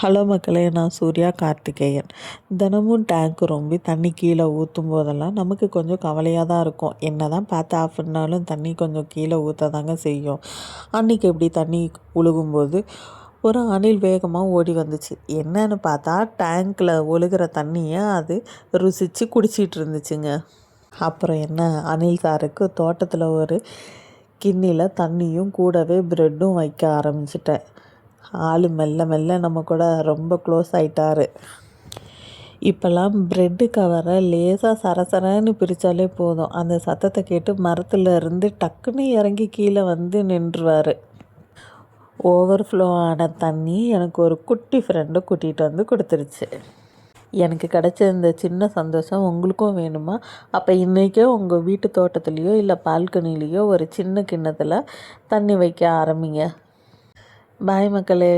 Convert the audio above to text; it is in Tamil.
ஹலோ மக்களே, நான் சூர்யா கார்த்திகேயன். தினமும் டேங்க் ரொம்பி தண்ணி கீழே ஊற்றும் போதெல்லாம் நமக்கு கொஞ்சம் கவலையாக தான் இருக்கும். என்ன தான் பார்த்து ஆஃப் பண்ணாலும் தண்ணி கொஞ்சம் கீழே ஊற்ற தாங்க செய்யும். அன்றைக்கி எப்படி தண்ணி ஒழுகும்போது ஒரு அணில் வேகமாக ஓடி வந்துச்சு. என்னன்னு பார்த்தா டேங்க்கில் ஒழுகிற தண்ணியை அது ருசித்து குடிச்சிட்டு இருந்துச்சுங்க. அப்புறம் என்ன, அணில் சாருக்கு தோட்டத்தில் ஒரு கிண்ணியில் தண்ணியும் கூடவே ப்ரெட்டும் வைக்க ஆரம்பிச்சிட்டேன். ஆள் மெல்ல மெல்ல நம்ம கூட ரொம்ப க்ளோஸ் ஆகிட்டாரு. இப்போல்லாம் ப்ரெட்டு கவரை லேசாக சரசரன்னு பிரித்தாலே போதும், அந்த சத்தத்தை கேட்டு மரத்தில் இருந்து டக்குன்னு இறங்கி கீழே வந்து நின்றுவார். ஓவர்ஃப்ளோ ஆன தண்ணி எனக்கு ஒரு குட்டி ஃப்ரெண்டை கூட்டிகிட்டு வந்து கொடுத்துருச்சு. எனக்கு கிடைச்ச இந்த சின்ன சந்தோஷம் உங்களுக்கும் வேணுமா? அப்போ இன்றைக்கே உங்கள் வீட்டு தோட்டத்துலேயோ இல்லை பால்கனிலேயோ ஒரு சின்ன கிண்ணத்தில் தண்ணி வைக்க ஆரம்பிங்க. பாய் மக்களே.